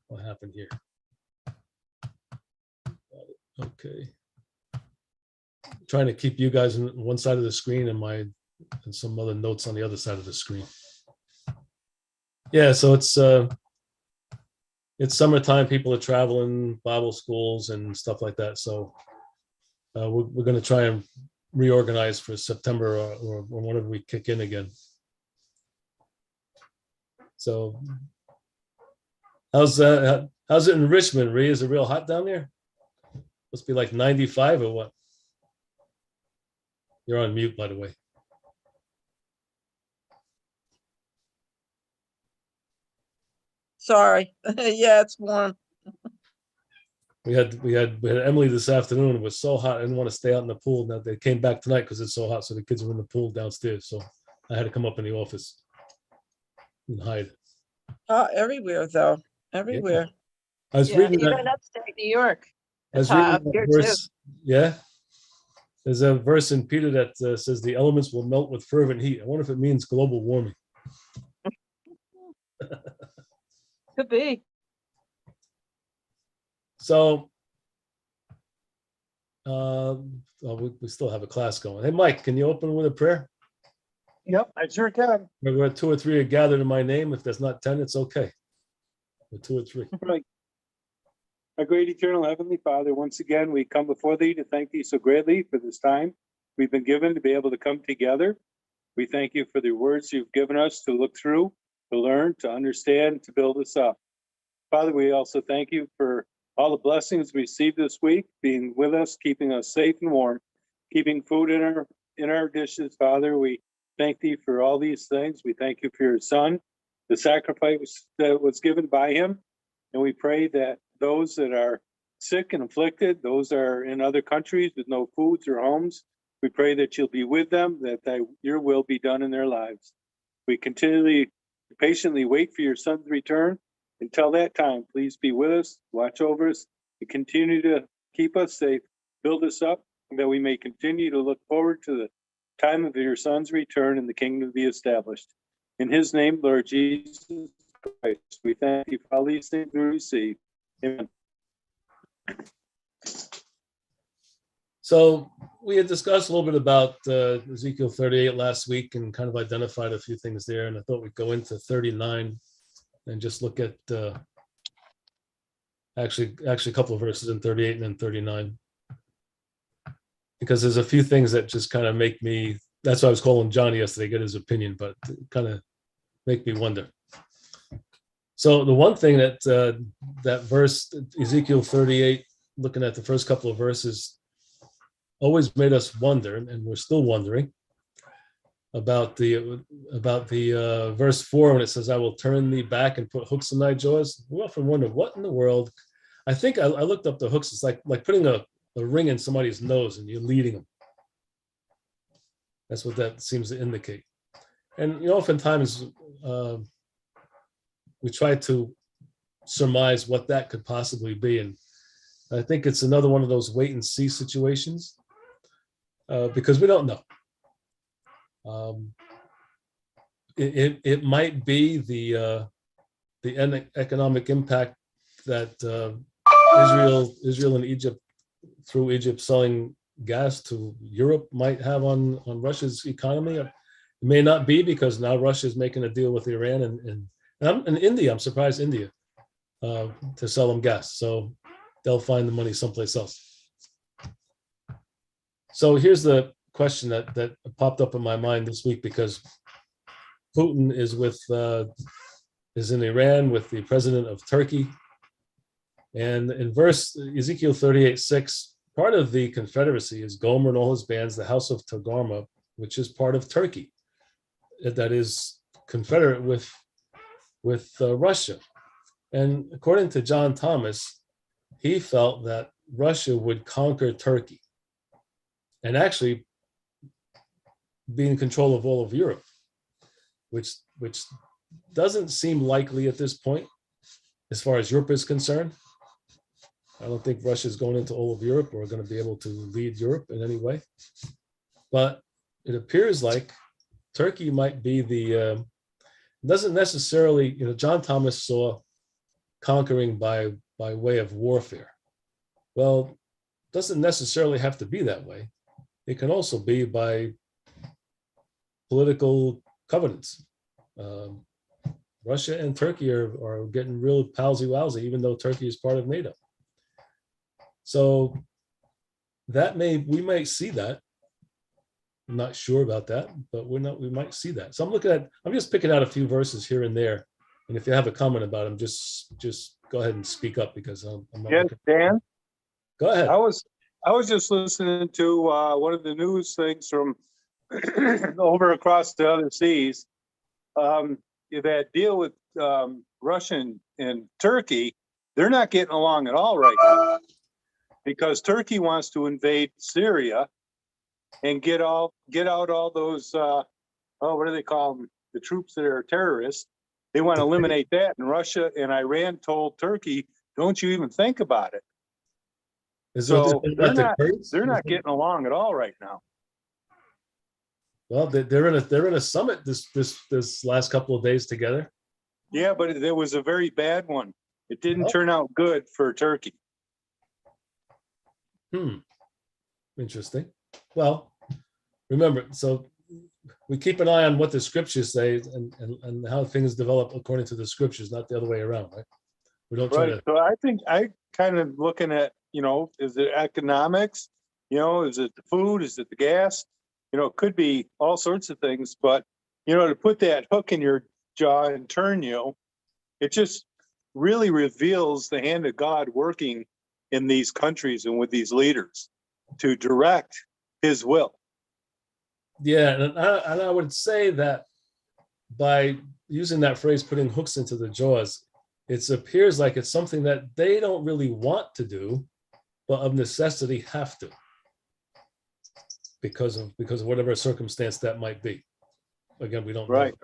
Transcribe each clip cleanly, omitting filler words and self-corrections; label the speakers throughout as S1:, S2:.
S1: what happened here. Okay. Trying to keep you guys on one side of the screen and some other notes on the other side of the screen. Yeah, so it's summertime. People are traveling, Bible schools and stuff like that. So we're going to try and reorganize for September or whenever we kick in again. So how's it in Richmond, Rhea? Is it real hot down there? Must be like 95 or what? You're on mute, by the way.
S2: Sorry. Yeah, it's warm.
S1: We had Emily this afternoon. It was so hot. I didn't want to stay out in the pool. Now they came back tonight because it's so hot. So the kids were in the pool downstairs. So I had to come up in the office and hide.
S2: Oh, everywhere though. Everywhere.
S1: I was
S3: Yeah,
S1: reading
S3: even
S1: that.
S3: upstate New York.
S1: I was
S3: It's hot
S1: reading
S3: up
S1: that
S3: here too.
S1: verse. Yeah. There's a verse in Peter that says the elements will melt with fervent heat. I wonder if it means global warming.
S3: Could be.
S1: So we still have a class going. Hey, Mike, can you open with a prayer?
S4: Yep, I sure can.
S1: Where 2 or 3 are gathered in my name. If there's not 10, it's okay. With 2 or 3.
S4: Right. Our great eternal Heavenly Father, once again, we come before thee to thank thee so greatly for this time we've been given to be able to come together. We thank you for the words you've given us to look through, to learn, to understand, to build us up. Father, we also thank you for all the blessings we received this week, being with us, keeping us safe and warm, keeping food in our dishes. Father, we thank thee for all these things. We thank you for your Son, the sacrifice that was given by him. And we pray that those that are sick and afflicted, those that are in other countries with no foods or homes, we pray that you'll be with them, that your will be done in their lives. We continually, patiently wait for your Son's return. Until that time, please be with us, watch over us, and continue to keep us safe, build us up, and that we may continue to look forward to the time of your Son's return and the kingdom be established. In his name, Lord Jesus Christ, we thank you for all these things we receive. Amen.
S1: So we had discussed a little bit about Ezekiel 38 last week and kind of identified a few things there. And I thought we'd go into 39 and just look at actually a couple of verses in 38 and then 39. Because there's a few things that just kind of make me, that's why I was calling Johnny yesterday, get his opinion, but kind of make me wonder. So the one thing that that verse, Ezekiel 38, looking at the first couple of verses, always made us wonder, and we're still wondering about the verse 4 when it says, "I will turn thee back and put hooks in thy jaws." We often wonder what in the world. I think I looked up the hooks. It's like putting a ring in somebody's nose and you're leading them. That's what that seems to indicate. And oftentimes we try to surmise what that could possibly be, and I think it's another one of those wait and see situations because we don't know. It might be the economic impact that Israel and Egypt, through Egypt selling gas to Europe, might have on Russia's economy. It may not be, because now Russia is making a deal with Iran and India. I'm surprised India to sell them gas, so they'll find the money someplace else. So here's the question that popped up in my mind this week, because Putin is in Iran with the president of Turkey. And in Ezekiel 38:6, part of the Confederacy is Gomer and all his bands, the house of Togarmah, which is part of Turkey, that is confederate with Russia. And according to John Thomas, he felt that Russia would conquer Turkey and actually be in control of all of Europe, which doesn't seem likely at this point as far as Europe is concerned. I don't think Russia is going into all of Europe or going to be able to lead Europe in any way. But it appears like Turkey might be doesn't necessarily, John Thomas saw conquering by way of warfare. Well, it doesn't necessarily have to be that way. It can also be by political covenants. Russia and Turkey are getting real palsy-walsy, even though Turkey is part of NATO. So we might see that. I'm not sure about that, but we might see that. So I'm just picking out a few verses here and there. And if you have a comment about them, just go ahead and speak up, because I'm not
S4: Yes, Dan?
S1: Go ahead.
S4: I was just listening to one of the news things from over across the other seas. That deal with Russia and Turkey, they're not getting along at all right now, because Turkey wants to invade Syria and get out all those what do they call them? The troops that are terrorists. They want to eliminate that, and Russia and Iran told Turkey, "Don't you even think about it." So they're not getting along at all right now.
S1: Well, they're in a summit this last couple of days together.
S4: Yeah, but it was a very bad one. It didn't turn out good for Turkey.
S1: Interesting. Well, remember, so we keep an eye on what the scriptures say and how things develop according to the scriptures, not the other way around, right? We don't try to.
S4: So I think I kind of looking at, is it economics? Is it the food? Is it the gas? It could be all sorts of things, but, to put that hook in your jaw and turn you, it just really reveals the hand of God working in these countries and with these leaders to direct his will.
S1: Yeah, and I would say that by using that phrase, putting hooks into the jaws, it appears like it's something that they don't really want to do, but of necessity have to, because of whatever circumstance that might be. Again, we don't know.
S4: Right.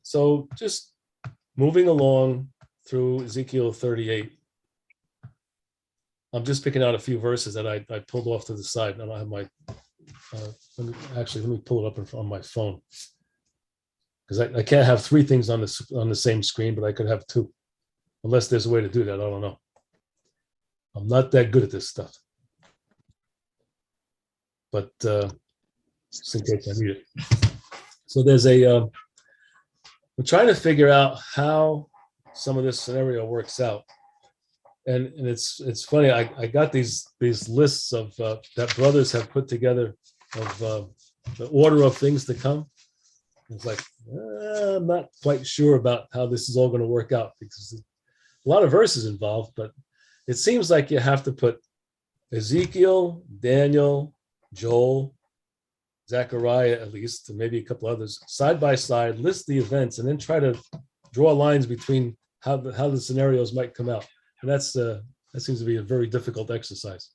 S1: So just moving along through Ezekiel 38. I'm just picking out a few verses that I pulled off to the side. I don't have my, let me pull it up on my phone. Because I can't have three things on the same screen, but I could have two. Unless there's a way to do that, I don't know. I'm not that good at this stuff. But just in case I need it. So there's we're trying to figure out how some of this scenario works out. And it's funny, I got these lists of that brothers have put together of the order of things to come. It's like, I'm not quite sure about how this is all going to work out, because a lot of verses involved, but it seems like you have to put Ezekiel, Daniel, Joel, Zechariah, at least, and maybe a couple others, side by side, list the events, and then try to draw lines between how the scenarios might come out. And that seems to be a very difficult exercise.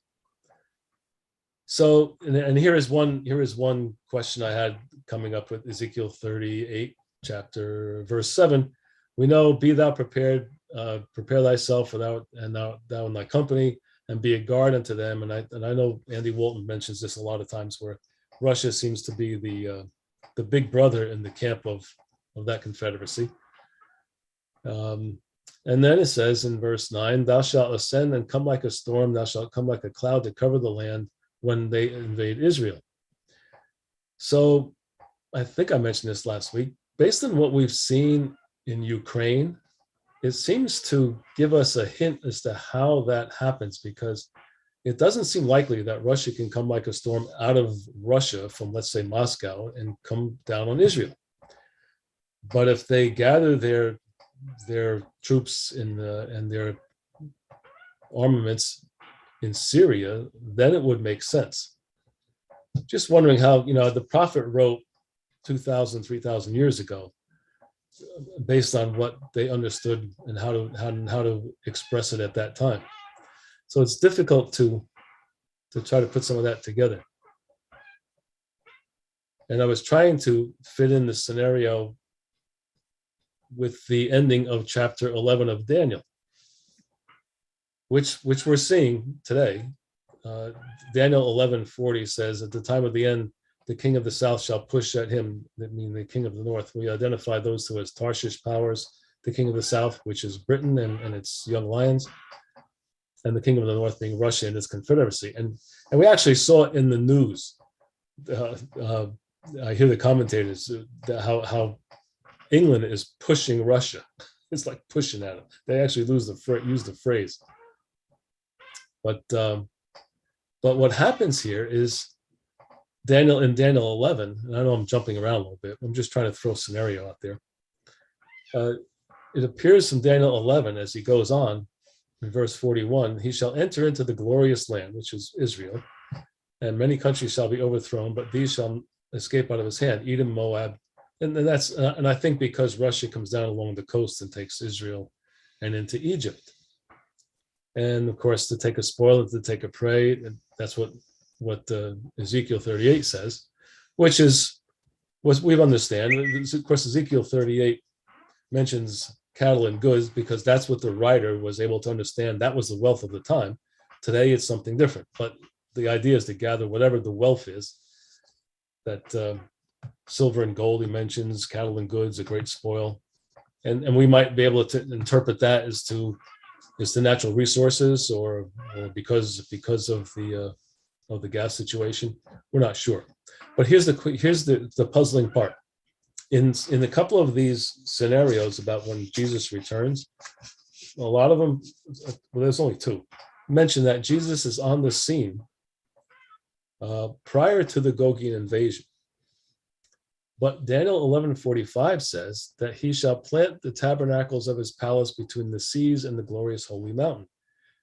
S1: So, and here is one question I had coming up with Ezekiel 38, verse 7. We know, be thou prepared, prepare thyself for thou and thy company, and be a guard unto them. And I know Andy Walton mentions this a lot of times, where Russia seems to be the big brother in the camp of that confederacy. And then it says in verse 9, thou shalt ascend and come like a storm, thou shalt come like a cloud to cover the land when they invade Israel. So I think I mentioned this last week. Based on what we've seen in Ukraine, it seems to give us a hint as to how that happens, because it doesn't seem likely that Russia can come like a storm out of Russia from, let's say, Moscow and come down on Israel. But if they gather their troops and their armaments in Syria, then it would make sense. Just wondering how, the prophet wrote 2,000, 3,000 years ago, based on what they understood and how to express it at that time. So it's difficult to try to put some of that together. And I was trying to fit in the scenario with the ending of chapter 11 of Daniel, which we're seeing today. Daniel 11:40 says, at the time of the end, the king of the south shall push at him, that mean the king of the north. We identify those two as Tarshish powers, the king of the south, which is Britain and its young lions, and the king of the north being Russia and its confederacy. And we actually saw it in the news. I hear the commentators how England is pushing Russia. It's like pushing at them. They actually use the phrase. But what happens here is in Daniel 11, and I know I'm jumping around a little bit. I'm just trying to throw a scenario out there. It appears from Daniel 11 as he goes on in verse 41, he shall enter into the glorious land, which is Israel, and many countries shall be overthrown, but these shall escape out of his hand, Edom, Moab. And I think because Russia comes down along the coast and takes Israel and into Egypt. And of course, to take a spoil, to take a prey, and that's what Ezekiel 38 says, which is what we understand. Of course, Ezekiel 38 mentions cattle and goods because that's what the writer was able to understand. That was the wealth of the time. Today, it's something different. But the idea is to gather whatever the wealth is, that silver and gold he mentions, cattle and goods, a great spoil. And we might be able to interpret that as to natural resources or because of the gas situation. We're not sure. But here's the puzzling part. In a couple of these scenarios about when Jesus returns, a lot of them, well, there's only two, mention that Jesus is on the scene prior to the Gogian invasion. But Daniel 11:45 says that he shall plant the tabernacles of his palace between the seas and the glorious holy mountain.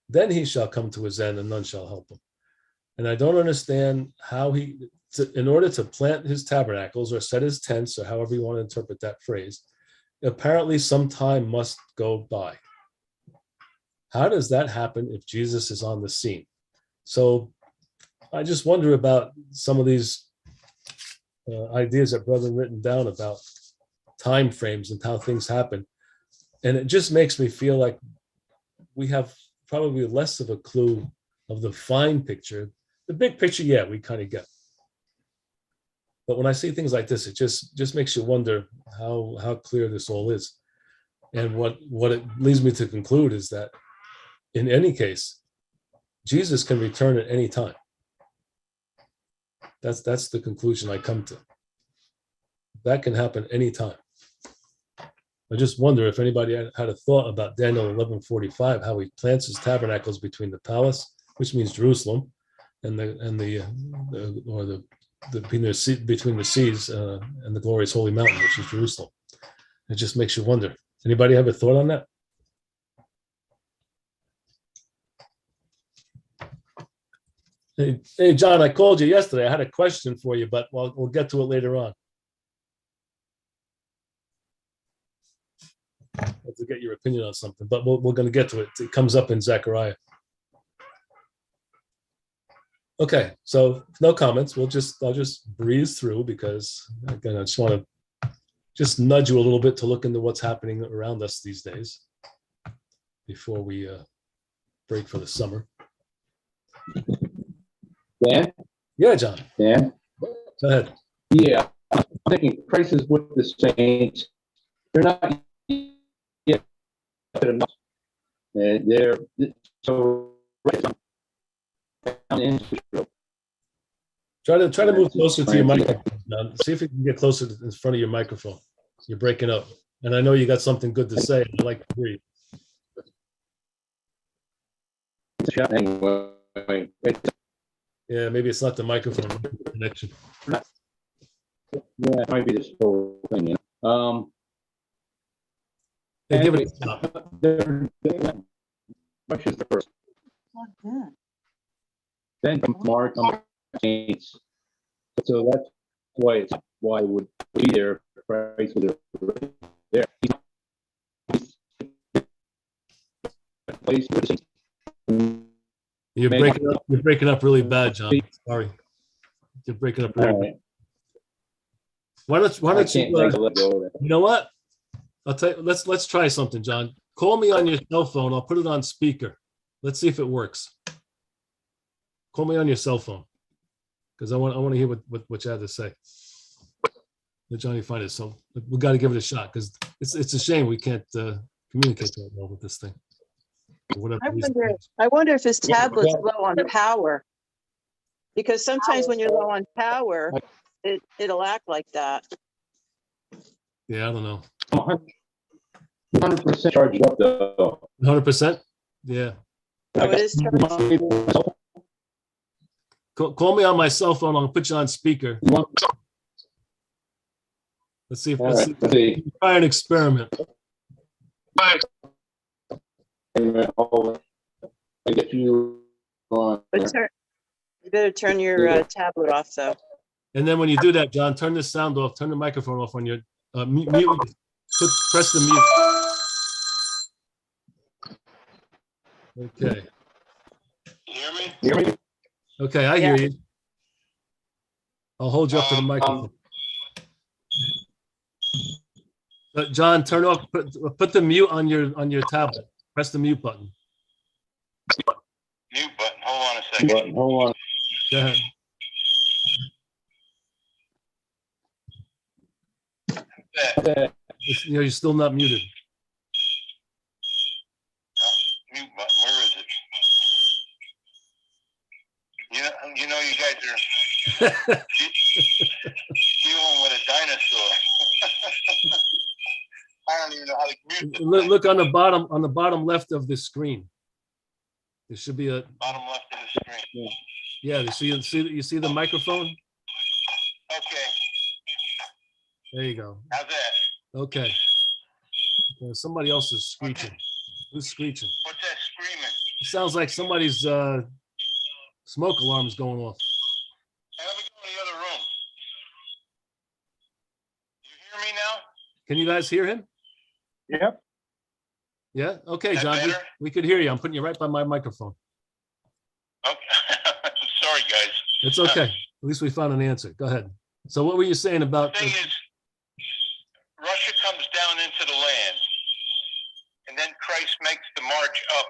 S1: Then he shall come to his end and none shall help him. And I don't understand how in order to plant his tabernacles or set his tents, or however you want to interpret that phrase, apparently some time must go by. How does that happen if Jesus is on the scene? So I just wonder about some of these ideas that Brother written down about time frames and how things happen. And it just makes me feel like we have probably less of a clue of the fine picture. The big picture, yeah, we kind of get. But when I see things like this, it just makes you wonder how clear this all is. And what it leads me to conclude is that in any case, Jesus can return at any time. That's the conclusion I come to. That can happen anytime. I just wonder if anybody had a thought about Daniel 11:45, how he plants his tabernacles between the palace, which means Jerusalem, and between the seas and the glorious holy mountain, which is Jerusalem. It just makes you wonder. Anybody have a thought on that? Hey, John, I called you yesterday. I had a question for you, but we'll get to it later on. I have to get your opinion on something, but we're going to get to it. It comes up in Zechariah. Okay, so no comments. I'll just breeze through because again, I just want to nudge you a little bit to look into what's happening around us these days before we break for the summer.
S5: Dan?
S1: Yeah, John.
S5: Dan?
S1: Go ahead.
S5: Yeah, I'm thinking Christ is with the saints. They're not yet enough. And they're so right in Israel.
S1: Try to move closer to your microphone, John. See if you can get closer in front of your microphone. You're breaking up. And I know you got something good to say. I'd like to hear you.
S5: Anyway,
S1: Yeah, maybe it's not the microphone connection.
S5: yeah, it might be this whole thing. You know?
S1: Hey, give it a shot.
S5: Much is the first. Then from Mark on the saints. So that's why it would be there. Christ was there.
S1: You're breaking up really bad, John. Sorry. You're breaking up really bad. Why don't you you know what? I'll tell you, let's try something, John. Call me on your cell phone. I'll put it on speaker. Let's see if it works. Call me on your cell phone. because I want to hear what you had to say. Let Johnny find it. So we got to give it a shot because it's a shame we can't communicate that well with this thing. For whatever reason.
S3: I wonder if his
S5: Yeah,
S3: tablet's
S5: yeah.
S3: low on power. Because sometimes when you're low on power, it'll act like that.
S1: Yeah, I don't know.
S5: 100% charged up though.
S1: 100%. Yeah.
S3: So it is charged.
S1: Call me on my cell phone. I'll put you on speaker. Let's see if
S5: All
S1: let's
S5: right, let's see.
S1: try an experiment.
S5: I'll get you on.
S3: But you better turn your tablet off though.
S1: And then when you do that, John, turn the sound off, turn the microphone off on your mute. Press the mute. Okay.
S5: Hear me?
S1: Okay, I hear
S3: Yeah.
S1: you. I'll hold you up to the microphone. John, turn off. Put the mute on your tablet. Press the mute button.
S6: Mute button. Hold on a second.
S5: Hold on.
S1: Go ahead. You're still not muted.
S6: Mute button. Where is it? You know, you guys are dealing with a dinosaur. I don't even know how to mute this thing.
S1: Look on the bottom left of the screen. There should be a
S6: Bottom left of the screen.
S1: yeah. You see the microphone?
S6: Okay.
S1: There you go.
S6: How's that?
S1: Okay. Somebody else is screeching. Who's screeching?
S6: What's that screaming?
S1: It sounds like somebody's smoke alarm's going off.
S6: Hey, let me go in the other room. You hear me now?
S1: Can you guys hear him?
S4: Yep.
S1: Yeah. Okay,
S6: That
S1: John. We,
S6: better?
S1: we could hear you. I'm putting you right by my microphone.
S6: Okay. Sorry, guys.
S1: It's okay. At least we found an answer. Go ahead. So what were you saying
S6: The
S1: about?
S6: thing is, Russia comes down into the land, and then Christ makes the march up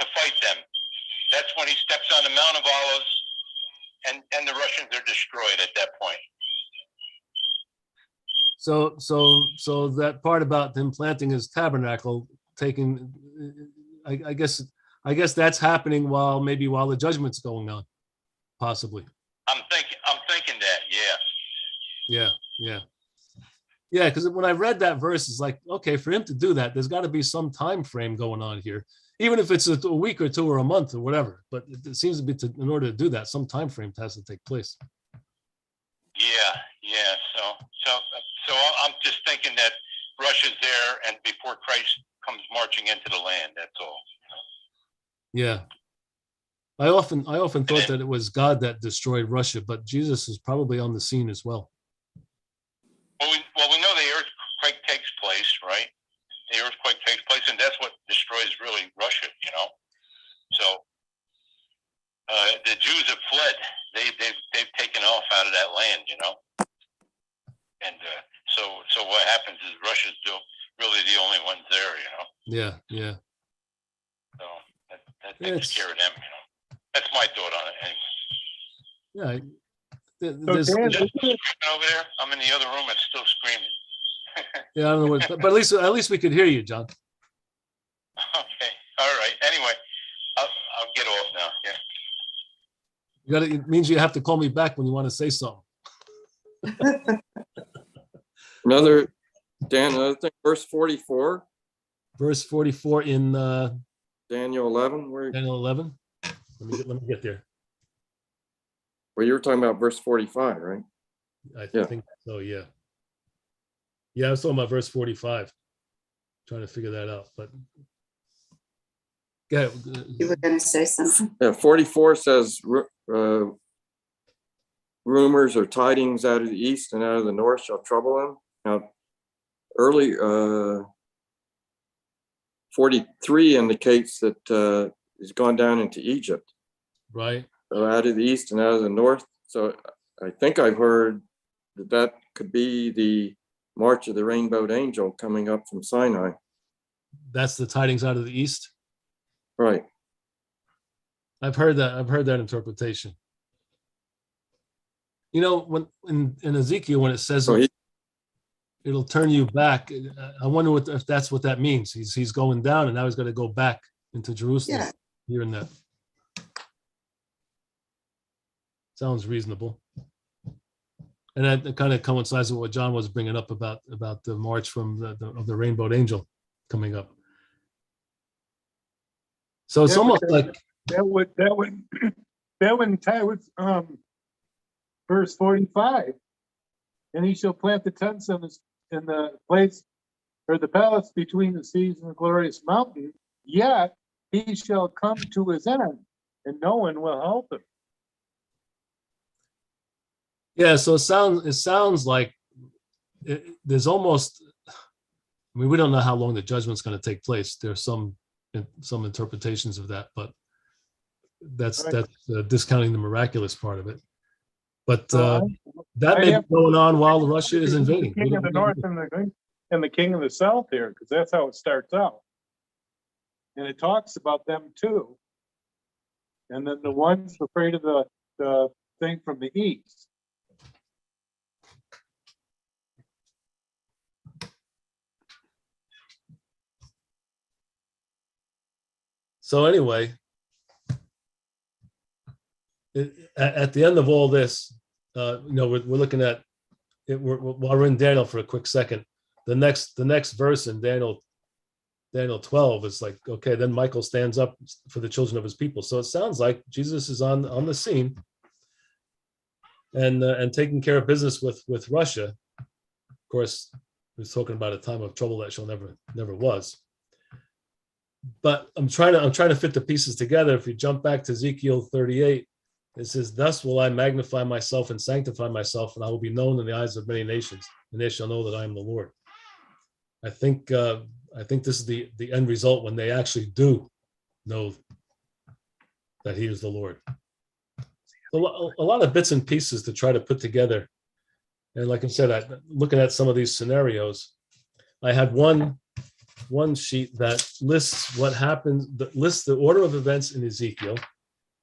S6: to fight them. That's when he steps on the Mount of Olives, and the Russians are destroyed at that point.
S1: So that part about him planting his tabernacle, taking, I guess that's happening while the judgment's going on, possibly.
S6: I'm thinking that, yeah.
S1: Yeah. Because when I read that verse, it's like, okay, for him to do that, there's got to be some time frame going on here, even if it's a week or two or a month or whatever. But it seems to be in order to do that, some time frame has to take place.
S6: Yeah. So I'm just thinking that Russia's there, and before Christ comes marching into the land, that's all.
S1: Yeah. I often thought that it was God that destroyed Russia, but Jesus is probably on the scene as well.
S6: Well, we know the earthquake takes place, right? The earthquake takes place, and that's what destroys really Russia, you know. So the Jews have fled; they've taken off out of that land, you know. And so what happens is Russia's still really the only ones there, you know.
S1: Yeah.
S6: So that takes care of them, you know. That's my thought on it, anyway.
S1: Yeah.
S4: So
S1: There's,
S4: Dan,
S6: Still screaming over there. I'm in the other room. It's still screaming.
S1: yeah, I don't know what, but at least we could hear you, John.
S6: Okay. All right. Anyway, I'll get off now. Yeah.
S1: You got it means you have to call me back when you want to say something.
S7: Another thing, verse 44,
S1: Verse 44 in
S7: Daniel 11, where
S1: Daniel 11. Let me get there.
S7: you were talking about verse 45, right?
S1: I
S7: Yeah.
S1: think so. Yeah. Yeah, I was talking about verse 45. Trying to figure that out, but yeah.
S8: You were going to say something.
S7: Yeah, 44 says rumors or tidings out of the east and out of the north shall trouble him. Now, early 43 indicates that he's gone down into Egypt.
S1: Right.
S7: So out of the east and out of the north. So I think I've heard that could be the March of the Rainbowed Angel coming up from Sinai.
S1: That's the tidings out of the east.
S7: Right.
S1: I've heard that interpretation. You know, when in Ezekiel, when it says
S7: So he,
S1: it'll turn you back, I wonder if that's what that means. He's going down and now he's going to go back into Jerusalem
S8: Yeah.
S1: here and there. Sounds reasonable. And that kind of coincides with what John was bringing up about the march from the Rainbow Angel coming up. So it's
S4: Yeah,
S1: almost
S4: because
S1: like,
S4: that would tie with, verse 45. And he shall plant the tents in the place, or the palace between the seas and the glorious mountain, yet he shall come to his end, and no one will help him.
S1: yeah, so it sounds like there's almost, I mean, we don't know how long the judgment's going to take place. There's some interpretations of that, but that's
S4: Right.
S1: discounting the miraculous part of it. But
S4: So
S1: that
S4: I
S1: may be
S4: have-
S1: going on while Russia is invading.
S4: The king of the north and the king of the south here, because that's how it starts out. And it talks about them too. And then the ones afraid of the thing from the east.
S1: So anyway, at the end of all this, we're looking at it. While we're in Daniel for a quick second, the next verse in Daniel 12 is like, okay, then Michael stands up for the children of his people. So it sounds like Jesus is on the scene and taking care of business with Russia. Of course, he's talking about a time of trouble that shall never was. But I'm trying to fit the pieces together. If you jump back to Ezekiel 38, it says, "Thus will I magnify myself and sanctify myself, and I will be known in the eyes of many nations, and they shall know that I am the Lord." I think this is the end result when they actually do know that He is the Lord. A lot of bits and pieces to try to put together, and like I said, looking at some of these scenarios, I had one sheet that lists what happened, that lists the order of events in Ezekiel,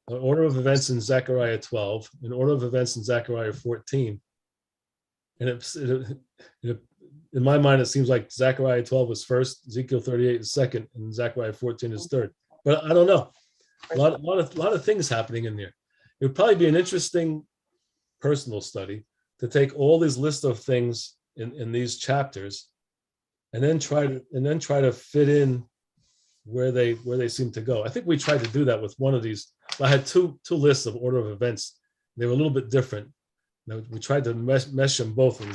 S1: an order of events in Zechariah 12, an order of events in Zechariah 14. And in my mind, it seems like Zechariah 12 was first, Ezekiel 38 is second, and Zechariah 14 is third. But I don't know. A lot of things happening in there. It would probably be an interesting personal study to take all these list of things in these chapters and then try to fit in where they seem to go. I think we tried to do that with one of these. I had two lists of order of events. They were a little bit different. We tried to mesh them both, and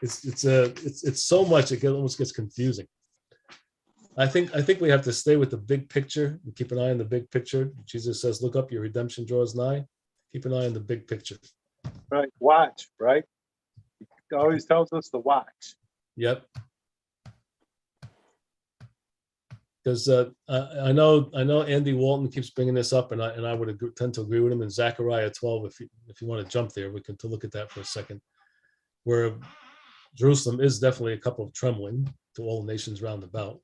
S1: it's so much it almost gets confusing. I think we have to stay with the big picture and keep an eye on the big picture. Jesus says, "Look up, your redemption draws nigh." Keep an eye on the big picture.
S4: Right, watch, right? He always tells us to watch.
S1: Yep. Because I know Andy Walton keeps bringing this up, and I would tend to agree with him in Zechariah 12. If you want to jump there, we can look at that for a second, where Jerusalem is definitely a cup of trembling to all the nations round about.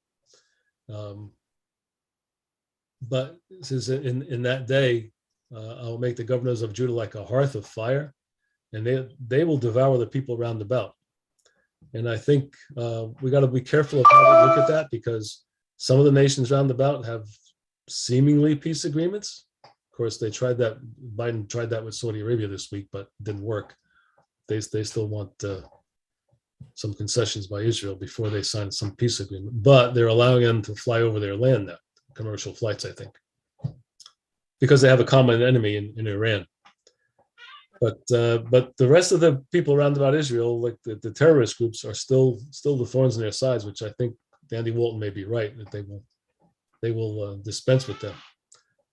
S1: But it says in that day, I'll make the governors of Judah like a hearth of fire, and they will devour the people round about. And I think we got to be careful of how we look at that, because some of the nations round about have seemingly peace agreements. Of course, Biden tried that with Saudi Arabia this week, but it didn't work. They still want some concessions by Israel before they sign some peace agreement. But they're allowing them to fly over their land now, commercial flights, I think, because they have a common enemy in Iran. But the rest of the people around about Israel, like the terrorist groups, are still the thorns in their sides, which I think Andy Walton may be right that they will dispense with them,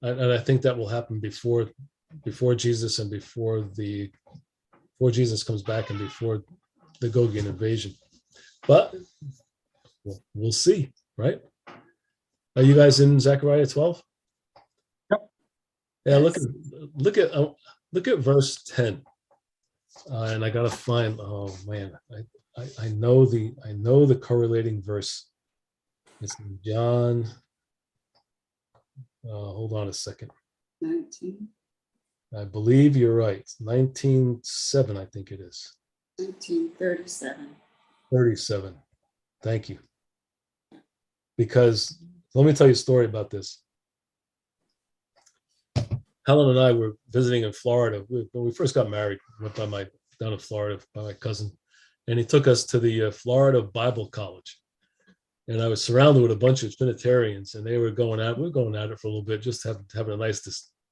S1: and I think that will happen before Jesus and before Jesus comes back and before the Gogian invasion. But we'll see, right? Are you guys in Zechariah 12?
S4: Yep.
S1: Yeah. Look at verse 10, and I gotta find. Oh man, I know the correlating verse. It's in John. Hold on a second.
S8: 19.
S1: I believe you're right. 1907, I think it is.
S8: 1937.
S1: 37. Thank you. Because let me tell you a story about this. Helen and I were visiting in Florida. When we first got married, we went down to Florida by my cousin, and he took us to the Florida Bible College. And I was surrounded with a bunch of Trinitarians, and we were going at it for a little bit, just having a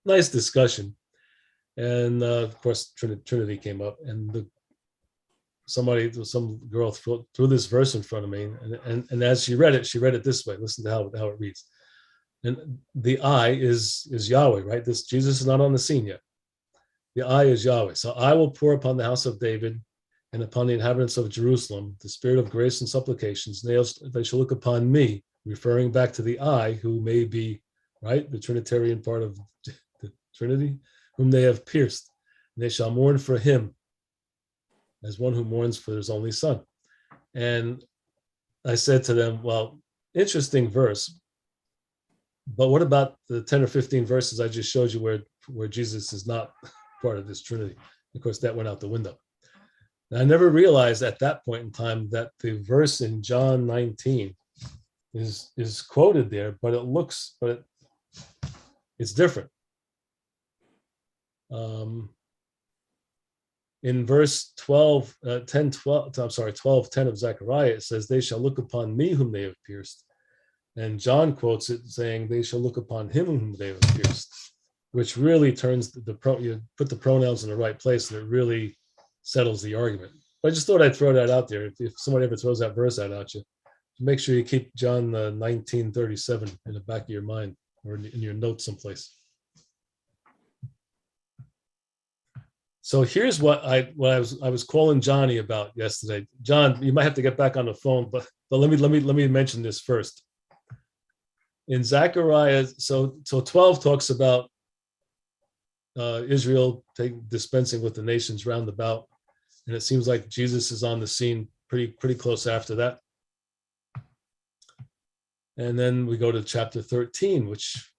S1: nice discussion. And of course, Trinity came up, and some girl threw this verse in front of me, and as she read it this way. Listen to how it reads. And the I is Yahweh, right? This Jesus is not on the scene yet. The I is Yahweh. So I will pour upon the house of David and upon the inhabitants of Jerusalem the spirit of grace and supplications. They shall look upon me, referring back to the I, who may be, right, the Trinitarian part of the Trinity, whom they have pierced. And they shall mourn for him as one who mourns for his only son. And I said to them, well, interesting verse, but what about the 10 or 15 verses I just showed you where Jesus is not part of this Trinity? Of course, that went out the window. And I never realized at that point in time that the verse in John 19 is quoted there, but it's different. In verse 12, 10, 12, I'm sorry, 12, 10 of Zechariah, it says, they shall look upon me whom they have pierced. And John quotes it saying, they shall look upon him whom they have pierced, which really turns you put the pronouns in the right place, and it really settles the argument. But I just thought I'd throw that out there. If somebody ever throws that verse out at you, make sure you keep John 19:37 in the back of your mind or in your notes someplace. So here's what I was calling Johnny about yesterday. John, you might have to get back on the phone, but let me mention this first. In Zechariah, so 12 talks about Israel dispensing with the nations round about, and it seems like Jesus is on the scene pretty close after that. And then we go to chapter 13, which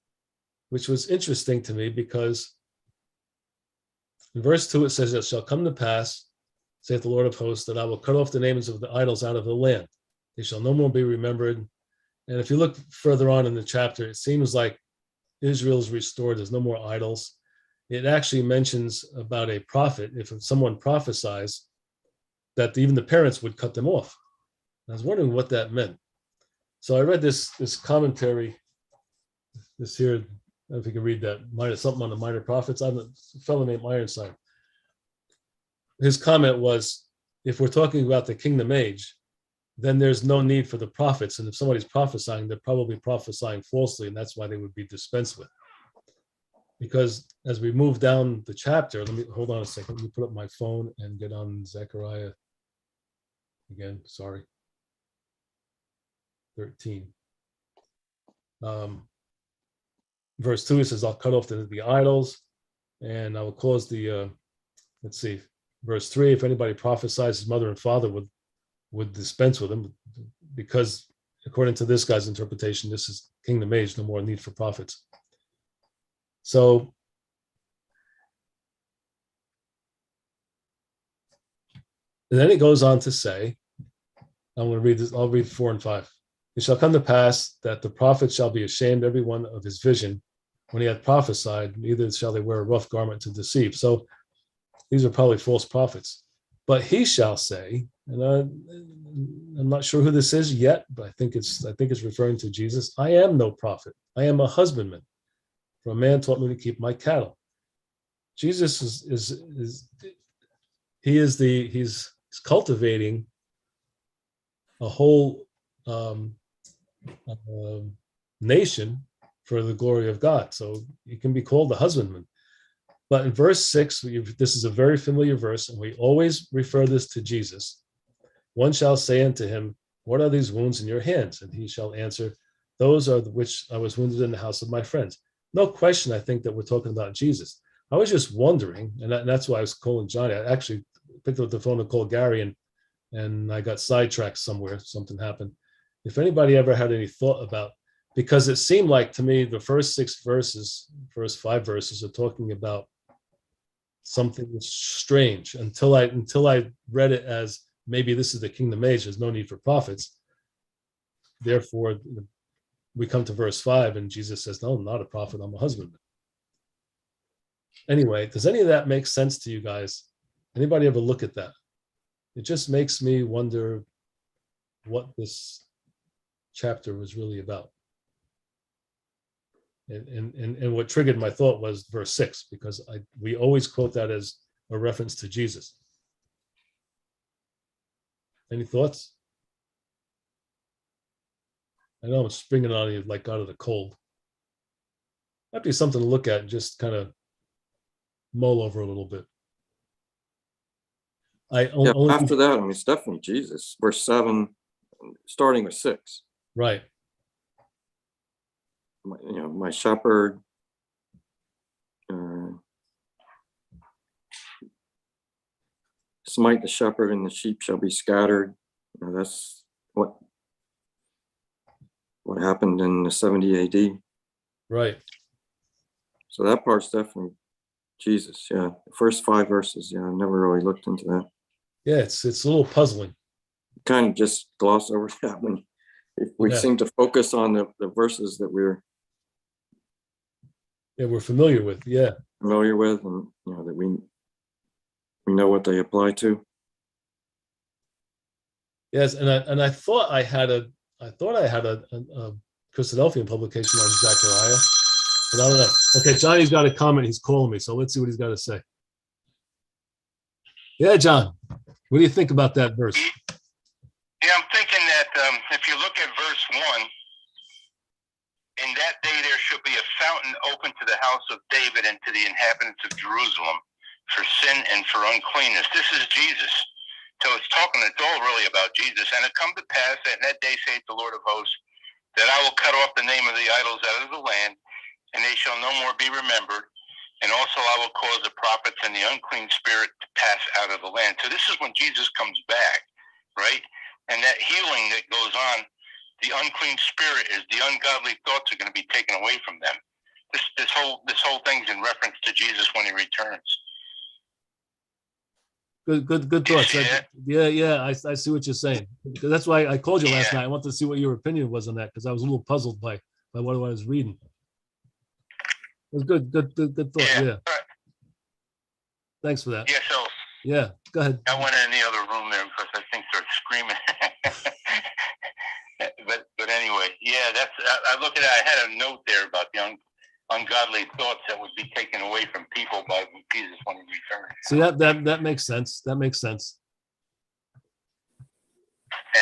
S1: was interesting to me, because in verse 2 it says, it shall come to pass, saith the Lord of hosts, that I will cut off the names of the idols out of the land. They shall no more be remembered. And if you look further on in the chapter, it seems like Israel's restored. There's no more idols. It actually mentions about a prophet, if someone prophesies, that even the parents would cut them off. I was wondering what that meant. So I read this commentary, this here, I don't know if you can read that, something on the minor prophets. I'm a fellow named Ironside. His comment was, if we're talking about the kingdom age, then there's no need for the prophets. And if somebody's prophesying, they're probably prophesying falsely, and that's why they would be dispensed with. Because as we move down the chapter, hold on a second, let me put up my phone and get on Zechariah again, sorry. 13. Verse 2, it says, I'll cut off the idols, and I will cause the, let's see, verse 3, if anybody prophesies, his mother and father would dispense with him, because according to this guy's interpretation, this is kingdom age, no more need for prophets. So and then it goes on to say, I'm going to read this, I'll read 4 and 5. It shall come to pass that the prophet shall be ashamed every one of his vision when he hath prophesied, neither shall they wear a rough garment to deceive. So these are probably false prophets. But he shall say, and I'm not sure who this is yet, but I think it's referring to Jesus. I am no prophet. I am a husbandman. For a man taught me to keep my cattle. Jesus he's cultivating a whole nation for the glory of God. So he can be called the husbandman. But in verse 6, this is a very familiar verse, and we always refer this to Jesus. One shall say unto him, what are these wounds in your hands? And he shall answer, those are the which I was wounded in the house of my friends. No question, I think that we're talking about Jesus. I was just wondering, and that's why I was calling Johnny. I actually picked up the phone and called Gary, and I got sidetracked somewhere. Something happened. If anybody ever had any thought about, because it seemed like to me the first 5 verses are talking about something strange until I read it as maybe this is the kingdom age. There's no need for prophets. Therefore, we come to verse 5, and Jesus says, "No, I'm not a prophet. I'm a husbandman." Anyway, does any of that make sense to you guys? Anybody ever look at that? It just makes me wonder what this chapter was really about. And what triggered my thought was verse 6, because we always quote that as a reference to Jesus. Any thoughts? I know I'm springing on you like out of the cold. Might be something to look at and just kind of mull over a little bit.
S7: Yeah, after that, I mean, it's definitely Jesus. Verse 7, starting with 6.
S1: Right.
S7: My shepherd, smite the shepherd and the sheep shall be scattered. That's what happened in the 70 AD.
S1: Right.
S7: So that part's definitely Jesus. Yeah. The first 5 verses. Yeah. I never really looked into that.
S1: Yeah. It's a little puzzling.
S7: Kind of just gloss over that when we seem to focus on the verses that we're
S1: familiar with. Yeah.
S7: Familiar with, and that we know what they apply to.
S1: Yes, and I thought I had a Christadelphian publication on Zechariah, but I don't know. Okay, Johnny's got a comment. He's calling me, so let's see what he's got to say. Yeah, John, what do you think about that verse?
S6: Yeah, I'm thinking that if you look at verse 1, in that day there shall be a fountain open to the house of David and to the inhabitants of Jerusalem for sin and for uncleanness. This is Jesus. So it's all really about Jesus. And it come to pass that in that day, saith the Lord of hosts, that I will cut off the name of the idols out of the land, and they shall no more be remembered. And also I will cause the prophets and the unclean spirit to pass out of the land. So this is when Jesus comes back, right? And that healing that goes on, the unclean spirit is the ungodly thoughts are going to be taken away from them. This whole thing's in reference to Jesus when he returns.
S1: Good thoughts. Yeah. I see what you're saying. That's why I called you last night. I wanted to see what your opinion was on that, because I was a little puzzled by what I was reading. It was good thought. Yeah.
S6: Right.
S1: Thanks for that.
S6: Yeah. So
S1: yeah, go ahead.
S6: I went in the other room there because I think they're screaming. but anyway, yeah. I look at it. I had a note there about the ungodly thoughts that would be taken away from people by Jesus when he returns.
S1: See, that makes sense. That makes sense.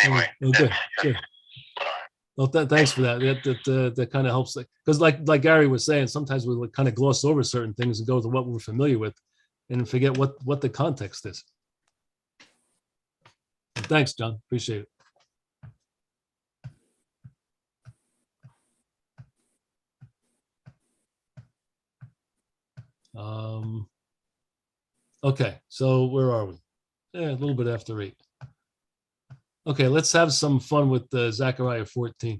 S6: Anyway,
S1: good. Well, thanks for that. That kind of helps, because like Gary was saying, sometimes we kind of gloss over certain things and go to what we're familiar with, and forget what the context is. Thanks, John. Appreciate it. Okay, so where are we? Yeah, a little bit after 8. Okay, let's have some fun with Zechariah 14.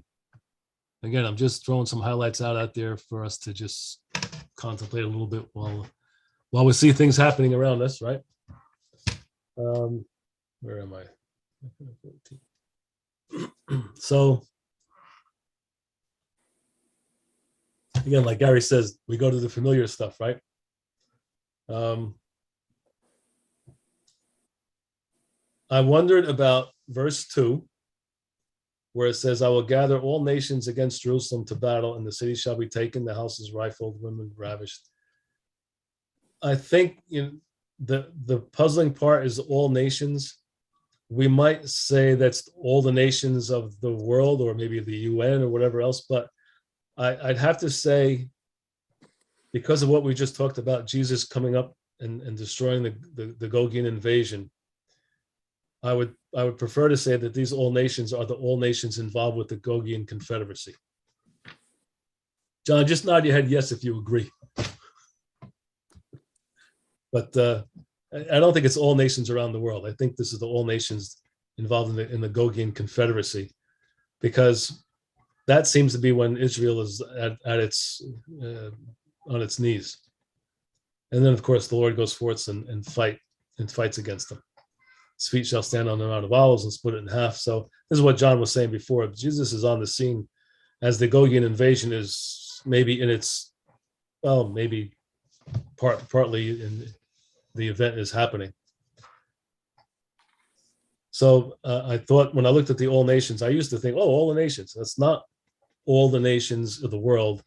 S1: Again, I'm just throwing some highlights out there for us to just contemplate a little bit while we see things happening around us, right? Where am I? So, again, like Gary says, we go to the familiar stuff, right? I wondered about verse 2, where it says, I will gather all nations against Jerusalem to battle, and the city shall be taken, the houses rifled, women ravished. I think the puzzling part is all nations. We might say that's all the nations of the world, or maybe the UN or whatever else, but I'd have to say, because of what we just talked about, Jesus coming up and destroying the Gogian invasion, I would prefer to say that these all nations are the all nations involved with the Gogian Confederacy. John, just nod your head yes if you agree. But I don't think it's all nations around the world. I think this is the all nations involved in the Gogian Confederacy, because that seems to be when Israel is at its on its knees. And then, of course, the Lord goes forth and fights against them. His feet shall stand on the Mount of Olives and split it in half. So this is what John was saying before. Jesus is on the scene as the Gogian invasion is maybe in its, well, maybe partly in the event is happening. So I thought when I looked at the all nations, I used to think, oh, all the nations. That's not all the nations of the world.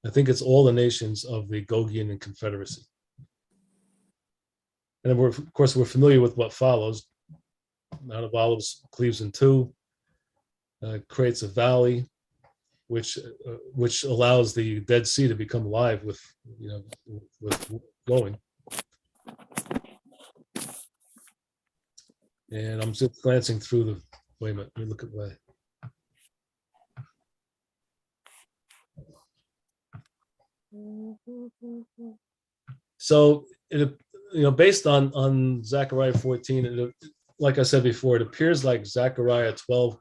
S1: I think it's all the nations of the Gogian and Confederacy. And of course, we're familiar with what follows. Mount of Olives cleaves in two, creates a valley, which allows the Dead Sea to become alive with flowing. And I'm just glancing through the. Wait a minute. Let me look at my. So it, based on Zechariah 14, like I said before, it appears like Zechariah 12.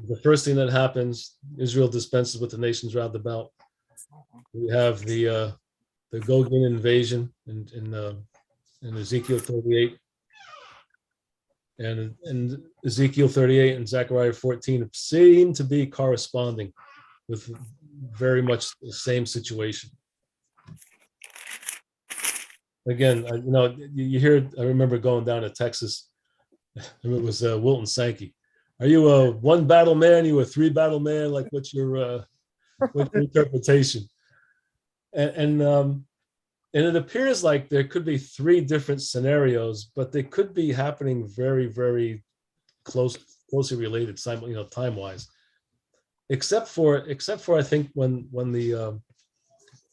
S1: The first thing that happens, Israel dispenses with the nations round about. We have the Gogian invasion in Ezekiel 38. And Ezekiel 38 and Zechariah 14 seem to be corresponding with very much the same situation. Again, you hear, I remember going down to Texas, and it was Wilton Sankey. Are you a one battle man? Are you a three battle man? Like, what's your interpretation? And it appears like there could be three different scenarios, but they could be happening very, very closely related, time-wise. Except for I think when the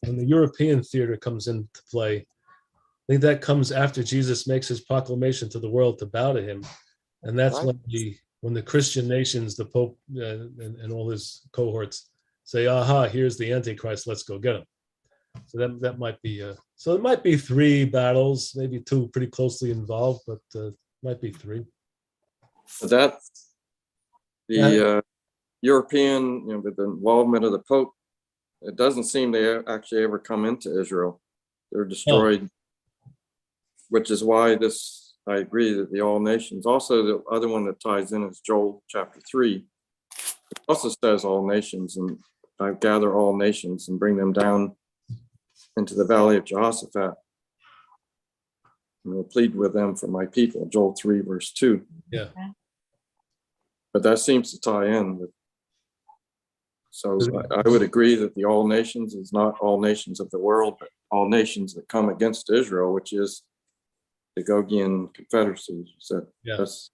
S1: European theater comes into play, I think that comes after Jesus makes his proclamation to the world to bow to him, and that's when the Christian nations, the Pope and all his cohorts say, "Aha, here's the Antichrist. Let's go get him." So that might be so it might be three battles, maybe two pretty closely involved, but might be three.
S7: But the European, with the involvement of the Pope, it doesn't seem they actually ever come into Israel. They're destroyed, which is why I agree that the all nations. Also, the other one that ties in is Joel chapter 3. It also says all nations, and I gather all nations and bring them down into the valley of Jehoshaphat, and will plead with them for my people, Joel 3 verse 2.
S1: Yeah.
S7: But that seems to tie in with, so I would agree that the all nations is not all nations of the world, but all nations that come against Israel, which is the Gogian Confederacy. So that's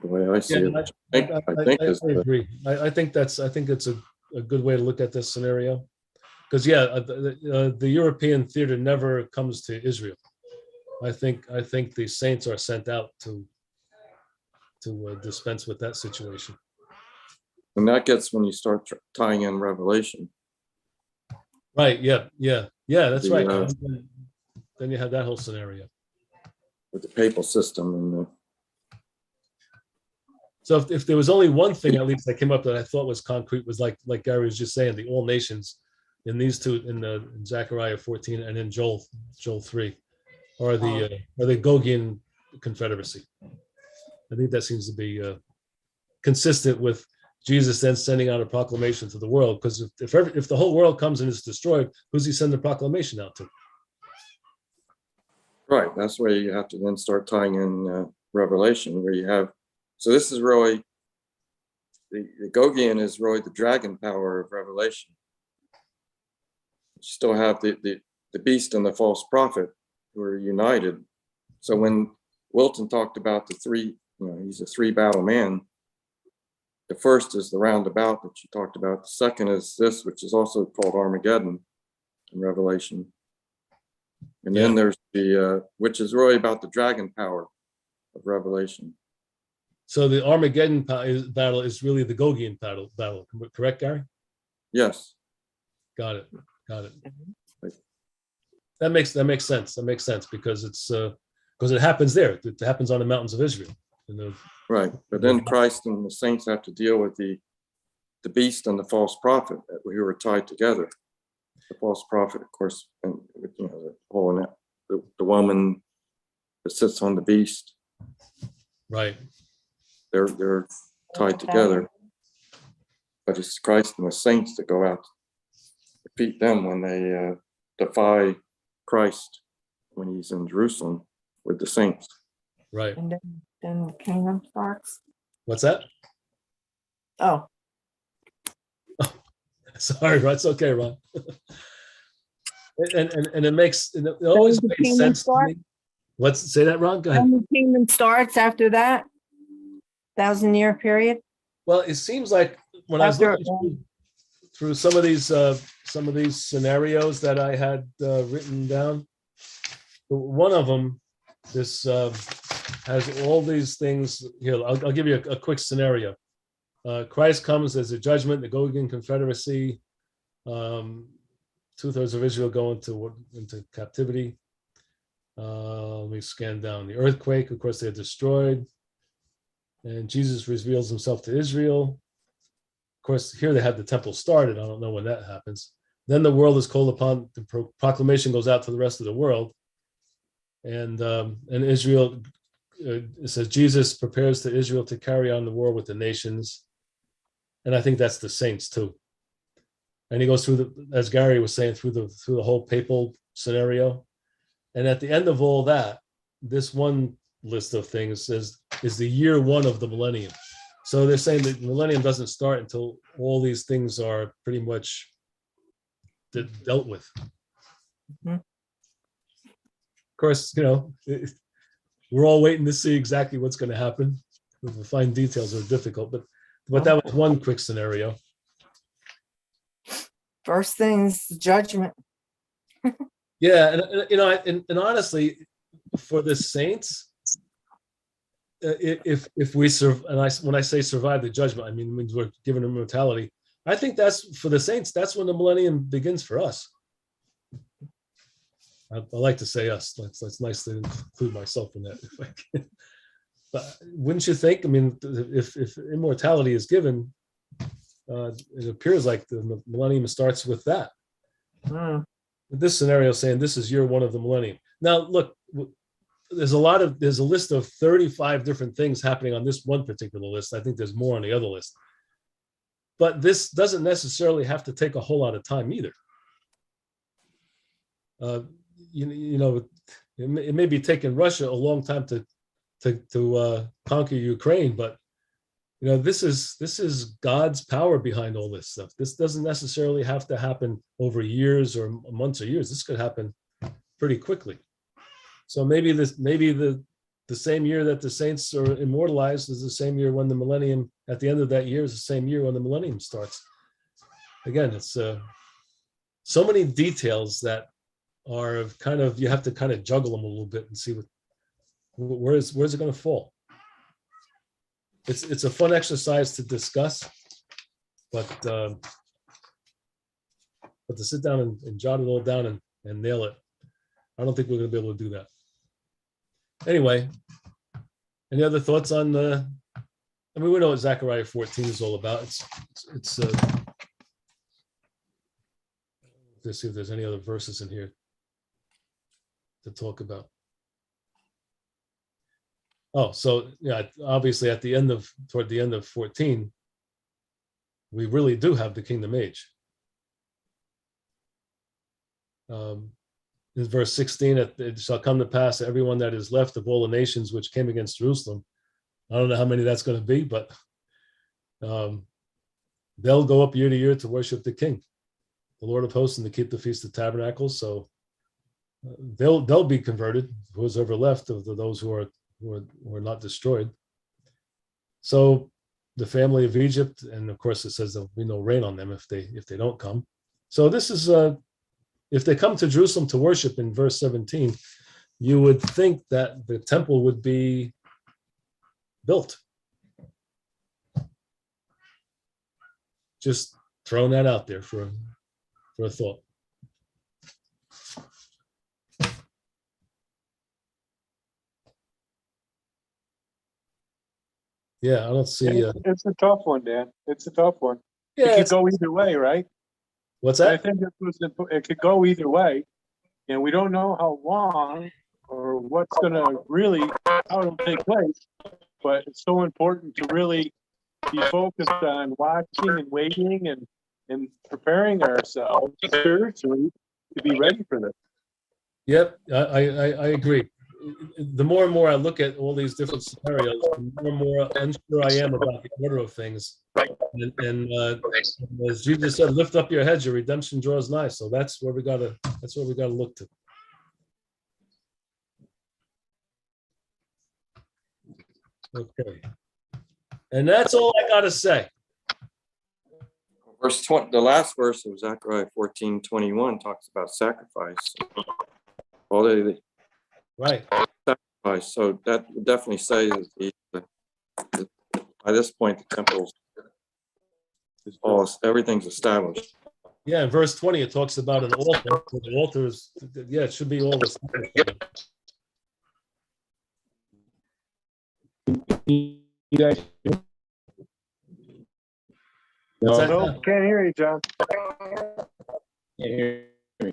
S7: the way I see it.
S1: I agree. I think it's a good way to look at this scenario. Because the European theater never comes to Israel. I think the saints are sent out to dispense with that situation.
S7: And that gets when you start tying in Revelation.
S1: Right. Yeah. That's right. Then you have that whole scenario
S7: With the papal system and
S1: so if there was only one thing at least that came up that I thought was concrete was like Gary was just saying, the all nations in these two, in Zechariah 14 and in Joel 3, are the Gogian Confederacy. I think that seems to be consistent with Jesus then sending out a proclamation to the world, because if the whole world comes and is destroyed, who's he send the proclamation out to?
S7: right. That's where you have to then start tying in Revelation, where you have. So this is really the Gogian is really the dragon power of Revelation. You still have the beast and the false prophet who are united. So when Wilton talked about the three, he's a three battle man. The first is the roundabout that you talked about. The second is this, which is also called Armageddon in Revelation. And then there's the, which is really about the dragon power of Revelation.
S1: So the Armageddon battle is really the Gogian battle, correct, Gary?
S7: Yes.
S1: Got it. That makes sense. That makes sense because it happens there. It happens on the mountains of Israel.
S7: Right, but then Christ and the saints have to deal with the beast and the false prophet who are tied together. the false prophet, of course, and with, you know, the whole, the woman that sits on the beast,
S1: Right.
S7: they're tied together. But it's Christ and the saints that go out to defeat them when they defy Christ when he's in Jerusalem with the saints.
S1: Right.
S2: And then the kingdom starts.
S1: What's that?
S2: Oh,
S1: Sorry, Ron. It's okay, Ron. and it always
S2: the
S1: makes
S2: kingdom
S1: sense to
S2: start?
S1: me. Let's say that, Ron. Go ahead.
S2: and the kingdom starts after that 1,000-year period.
S1: Well, it seems like when I was
S2: After-
S1: looking through some of these scenarios that I had written down, one of them, this has all these things here. I'll give you a quick scenario. Christ comes as a judgment, the Gogian Confederacy, 2/3 of Israel go into captivity. Let me scan down the earthquake. Of course, they're destroyed. And Jesus reveals himself to Israel. Of course, here they have the temple started. I don't know when that happens. Then the world is called upon, the proclamation goes out to the rest of the world. And Israel, it says Jesus prepares to Israel to carry on the war with the nations. And I think that's the saints too. And he goes through as Gary was saying, through the whole papal scenario. And at the end of all that, this one list of things is the year one of the millennium. So they're saying that the millennium doesn't start until all these things are pretty much dealt with.
S2: Mhm.
S1: Of course, you know, we're all waiting to see exactly what's going to happen. The fine details are difficult, but that was one quick scenario.
S2: First thing's judgment.
S1: Yeah, and you know, and honestly, for the saints, if we when I say survive the judgment, I mean means we're given immortality. I think that's for the saints. That's when the millennium begins for us. I like to say us. That's nice to include myself in that. If I can. But wouldn't you think? I mean, if immortality is given, it appears like the millennium starts with that.
S2: Mm.
S1: This scenario saying this is year one of the millennium. Now, look, there's a list of 35 different things happening on this one particular list. I think there's more on the other list. But this doesn't necessarily have to take a whole lot of time either. You know, it may be taking Russia a long time to conquer Ukraine, but you know, this is God's power behind all this stuff. This doesn't necessarily have to happen over years or months or years. This could happen pretty quickly. So maybe the same year that the saints are immortalized is the same year when the millennium, at the end of that year, is the same year when the millennium starts. Again, it's so many details that are kind of, you have to kind of juggle them a little bit and see where's it going to fall. It's a fun exercise to discuss, but to sit down and jot it all down and nail it, I don't think we're going to be able to do that. Anyway, any other thoughts on the? I mean, we know what Zechariah 14 is all about. It's let's see if there's any other verses in here to talk about. Oh, so yeah, obviously toward the end of 14, we really do have the kingdom age. In verse 16, it shall come to pass that everyone that is left of all the nations which came against Jerusalem, I don't know how many that's going to be, but they'll go up year to year to worship the King, the Lord of hosts, and to keep the Feast of Tabernacles. So they'll be converted, who's ever left of those who are not destroyed. So the family of Egypt, and of course it says there'll be no rain on them if they don't come. So this is if they come to Jerusalem to worship in verse 17, you would think that the temple would be built. Just throwing that out there for a thought. Yeah, I don't see.
S4: It's a tough one, Dan. It's a tough one.
S1: Yeah,
S4: It could go either way, right?
S1: What's
S4: I
S1: that?
S4: think it could go either way, and we don't know how long or what's gonna really, how it'll take place. But it's so important to really be focused on watching and waiting and preparing ourselves spiritually to be ready for this.
S1: Yep, I agree. The more and more I look at all these different scenarios, the more and more unsure I am about the order of things. And as Jesus said, lift up your heads, your redemption draws nigh. So that's where we gotta look to. Okay. And that's all I gotta say.
S7: Verse 20, the last verse of Zechariah 14:21 talks about sacrifice. All they
S1: Right.
S7: sacrifice. So that would definitely say that by this point, the temple's everything's established.
S1: Yeah, in verse 20, it talks about an altar. So the altar is, yeah, it should be all the.
S5: You guys.
S1: What's that?
S4: No, can't hear you, John.
S5: Can't hear me.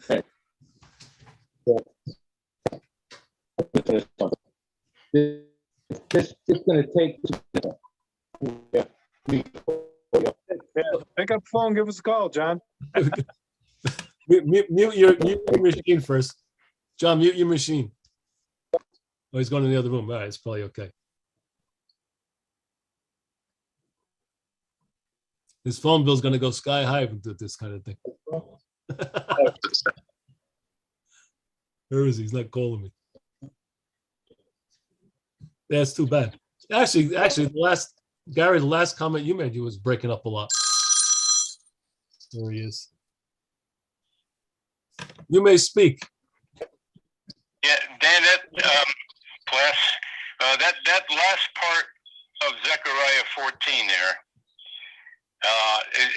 S5: This is gonna take. Yeah.
S4: Yeah, pick up the phone, give us a call, John.
S1: Mute your machine first. John, mute your machine. Oh, he's going to the other room. All right, it's probably okay. His phone bill's going to go sky high with this kind of thing. Where is he? He's not calling me. That's too bad. Actually, the last comment you made, you was breaking up a lot. There he is. You may speak.
S6: Yeah, Dan, class, that last part of Zechariah 14 there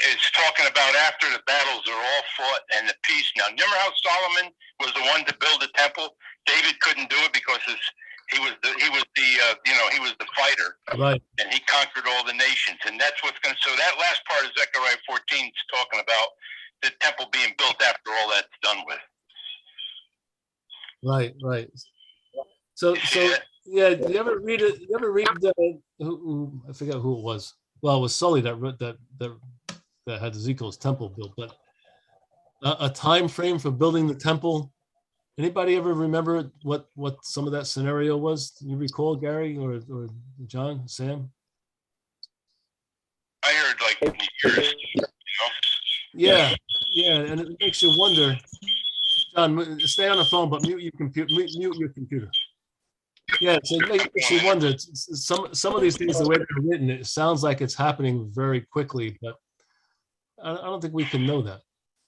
S6: is talking about after the battles are all fought and the peace. Now, remember how Solomon was the one to build the temple? David couldn't do it because he was the fighter,
S1: Right.
S6: and he conquered all the nations. And that's what's going to. So that last part of Zechariah 14 is talking about the temple being built after all that's done with.
S1: Right. So yeah. Do you ever read it? You ever read who I forget who it was. Well, it was Sully that wrote that had Ezekiel's temple built, but a time frame for building the temple. Anybody ever remember what some of that scenario was? Do you recall, Gary or John, Sam?
S6: I heard like years.
S1: Yeah, and it makes you wonder. John, stay on the phone, but mute your computer. Mute your computer. Yeah, so it makes you wonder. Some of these things, the way they're written, it sounds like it's happening very quickly, but I don't think we can know that.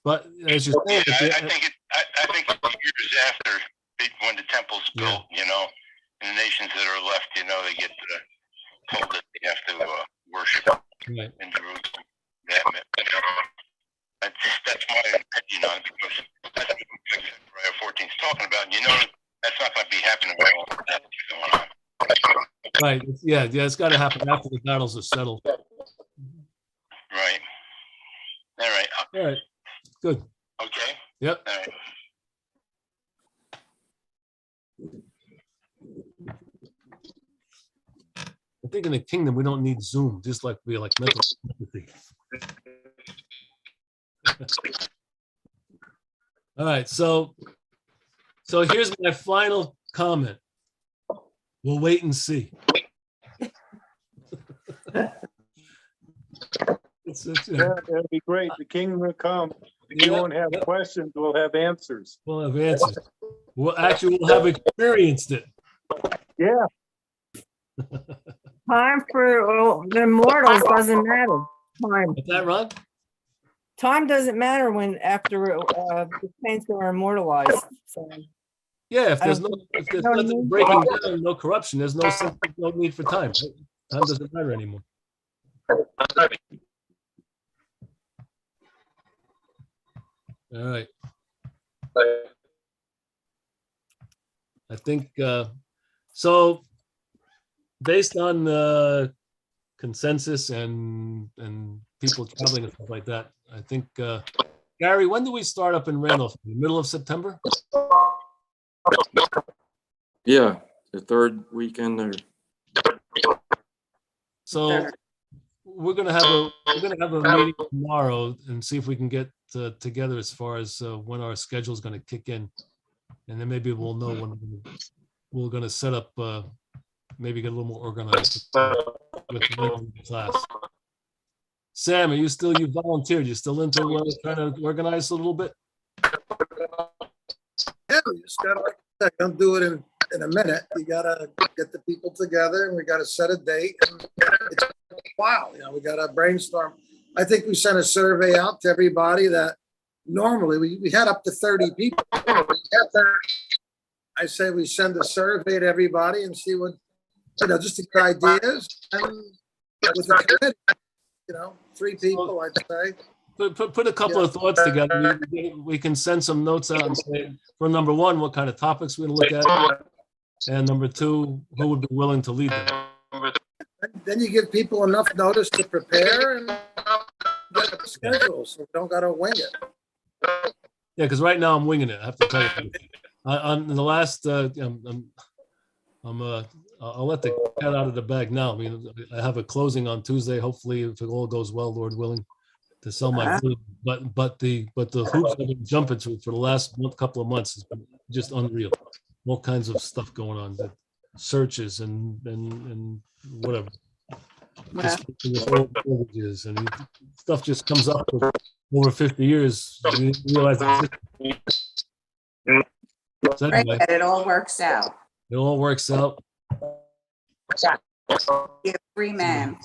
S1: But as you're saying,
S6: I think it's years after when the temple's built, and the nations that are left, they get told that they have to worship
S1: right.
S6: in Jerusalem. That's my opinion on it, because that's what Zechariah 14 is talking about. And that's not going to be happening while all that's going on.
S1: Right. Yeah, it's got to happen after the battles are settled.
S6: Right. All right.
S1: All right. Good.
S6: Okay.
S1: Yep.
S6: All right.
S1: I think in the kingdom we don't need Zoom, just like we like mental empathy. All right, so here's my final comment. We'll wait and see.
S4: Yeah, it'll be great. The kingdom will come. We won't have questions, we'll have answers.
S1: We'll have answers. We'll have experienced it.
S4: Yeah,
S2: Time for the immortals doesn't matter. Time.
S1: Is that right?
S2: Time doesn't matter after the saints are immortalized. So
S1: Yeah, if there's nothing breaking down, no corruption, there's no need for time. Time doesn't matter anymore. All right. I think so. Based on consensus and people traveling and stuff like that, I think Gary, when do we start up in Randolph? Middle of September?
S7: Yeah, the third weekend or
S1: So we're gonna have a meeting tomorrow and see if we can get together as far as when our schedule is gonna kick in. And then maybe we'll know when we're gonna set up, maybe get a little more organized with the class. Sam, you volunteered, you still into trying to organize a little bit?
S9: Yeah, we just gotta, like I said, don't do it in a minute. You gotta get the people together and we gotta set a date. And it's a while, we gotta brainstorm. I think we sent a survey out to everybody that normally we had up to 30 people. I say we send a survey to everybody and see what, just to get ideas and with the committee, 3 people, I'd say.
S1: Put a couple of thoughts together. We can send some notes out and say, for number one, what kind of topics we're gonna look at, and number two, who would be willing to lead them.
S9: Then you give people enough notice to prepare and get a schedule, so we don't gotta wing it.
S1: Yeah, because right now I'm winging it. I have to tell you. On the last, I'll let the cat out of the bag now. I mean, I have a closing on Tuesday. Hopefully, if it all goes well, Lord willing, to sell my food. But the hoops I've been jumping through for the last couple of months has been just unreal. All kinds of stuff going on, the searches and whatever. Just with old mortgages and stuff just comes up with over 50 years. You realize so anyway,
S8: It all works out.
S1: it all works out.
S8: You're a free man.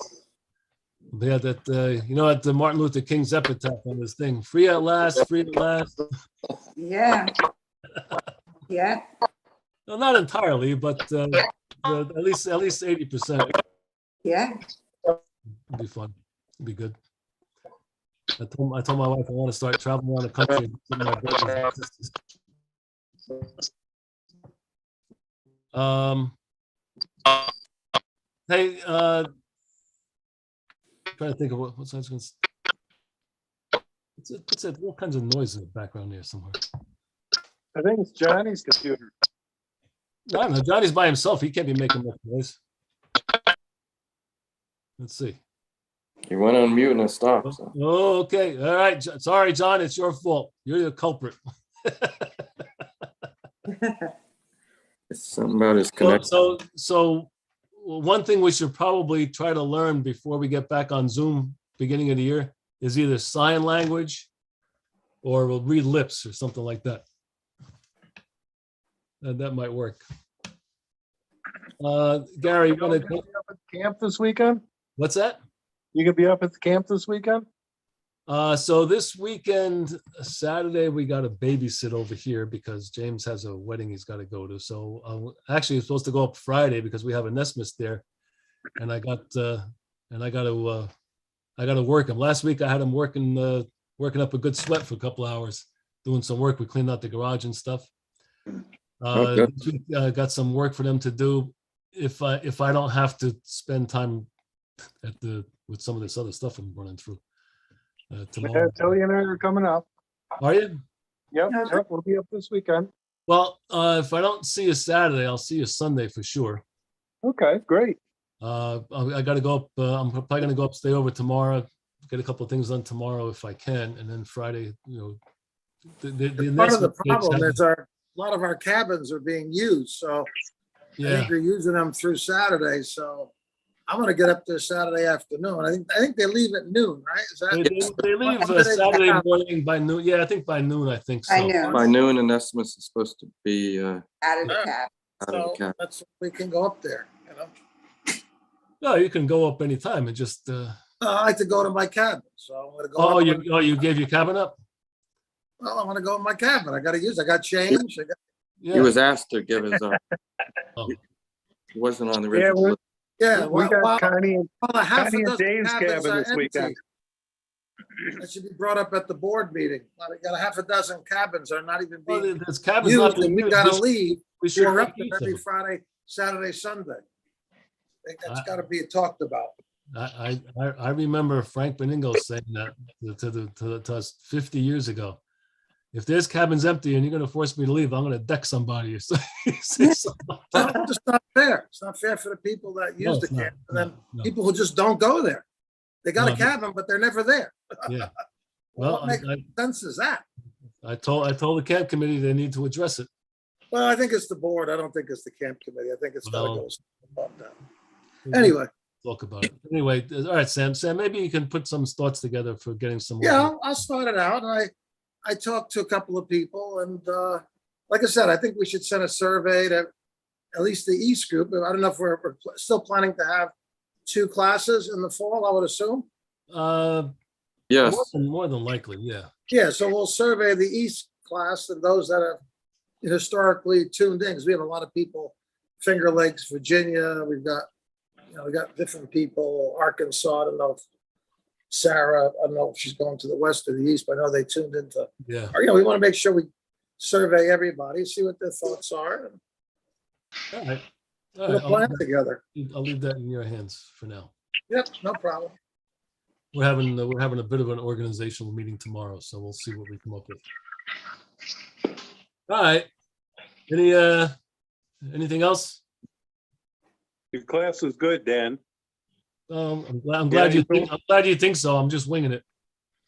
S1: They had that, at the Martin Luther King's epitaph on this thing, free at last, free at last.
S8: Yeah. Yeah.
S1: No, not entirely, but at least 80%.
S8: Yeah.
S1: It'd be fun. It'd be good. I told my wife I want to start traveling around the country. Hey, trying to think of what I was going to. What's that? All kinds of noise in the background there somewhere.
S4: I think it's Johnny's computer.
S1: I don't know. Johnny's by himself. He can't be making much noise. Let's see.
S7: you went on mute and it stopped. So.
S1: Oh, okay. All right. Sorry, John. It's your fault. You're the culprit.
S7: It's something about his connection.
S1: So one thing we should probably try to learn before we get back on Zoom beginning of the year is either sign language or we'll read lips or something like that. That might work. Gary, you wanna go-
S4: Up at the camp this weekend?
S1: what's that?
S4: You gonna be up at the camp this weekend?
S1: So this weekend, Saturday, we got to babysit over here because James has a wedding he's got to go to. So actually, it's supposed to go up Friday because we have a Nestmas there, and I got to work him. Last week, I had him working up a good sweat for a couple hours, doing some work. We cleaned out the garage and stuff.
S7: Okay.
S1: This week, got some work for them to do. If I don't have to spend time with some of this other stuff I'm running through. Tomorrow.
S4: Tilly and I are coming up.
S1: Are you?
S4: Yep, we'll be up this weekend.
S1: Well, if I don't see you Saturday, I'll see you Sunday for sure.
S4: Okay, great.
S1: I got to go up. I'm probably going to go up, stay over tomorrow, get a couple of things done tomorrow if I can, and then Friday, the
S9: Part of the
S1: next week's
S9: problem
S1: have-
S9: is a lot of our cabins are being used, so I
S1: Yeah,
S9: think they're using them through Saturday, so I'm gonna get up there Saturday afternoon. I think they leave at noon, right? Is
S1: they
S9: that?
S1: leave
S9: When do they
S1: Saturday
S9: have-
S1: morning by noon. Yeah, I think by noon. I think
S8: I
S1: so.
S8: know.
S7: By noon, and Estimus is supposed to be
S8: Out of the cap.
S7: out of the
S9: So
S7: cap.
S9: that's, we can go up there,
S1: No, you can go up anytime and just.
S9: I like to go to my cabin, so I'm gonna go.
S1: Oh,
S9: up.
S1: you gave your cabin up?
S9: Well, I'm gonna go in my cabin. I got change.
S7: He
S1: Yeah.
S7: was asked to give his up.
S1: Oh.
S7: He wasn't on the
S4: Yeah,
S7: original. list.
S9: Yeah,
S4: We got
S9: well,
S4: Connie and
S9: a half a
S4: Connie and
S9: dozen
S4: Dave's
S9: cabins
S4: cabin
S9: are
S4: this weekend.
S9: empty. That should be brought up at the board meeting. We got a half a dozen cabins are not even
S1: Well,
S9: being
S1: this cabin's not
S9: used, and we
S1: being
S9: gotta
S1: used.
S9: leave.
S1: We should
S9: We're
S1: make
S9: up there
S1: use of
S9: every
S1: it.
S9: Friday, Saturday, Sunday. I think that's
S1: I-
S9: gotta be talked about.
S1: I remember Frank Beningo saying that to us 50 years ago. If there's cabins empty and you're gonna force me to leave, I'm gonna deck somebody or something.
S9: Well, it's just not fair. It's not fair for the people that use the camp, and then people who just don't go there. They got a
S1: No.
S9: cabin, but they're never there.
S1: Yeah.
S9: What
S1: Well,
S9: makes sense is that?
S1: I told the camp committee they need to address it.
S9: Well, I think it's the board. I don't think it's the camp committee. I think it's gotta
S1: Well-
S9: go above that. Anyway,
S1: Talk about it. Anyway, all right, Sam, maybe you can put some thoughts together for getting some. more-
S9: yeah, I'll start it out. And I talked to a couple of people and, like I said, I think we should send a survey to at least the East group. I don't know if we're still planning to have 2 classes in the fall, I would assume.
S7: Yes,
S1: More than likely, yeah.
S9: Yeah, so we'll survey the East class and those that have historically tuned in, because we have a lot of people, Finger Lakes, Virginia, we got different people, Arkansas, I don't know if Sarah, I don't know if she's going to the west or the east, but I know they tuned into,
S1: Yeah.
S9: or, we want to make sure we survey everybody, see what their thoughts are, and
S1: All right. All
S9: put a
S1: right.
S9: plan together.
S1: I'll leave that in your hands for now.
S9: Yep, no problem.
S1: We're having a bit of an organizational meeting tomorrow, so we'll see what we come up with. All right. Anything else?
S4: Your class was good, Dan.
S1: I'm glad you think so. I'm just winging it.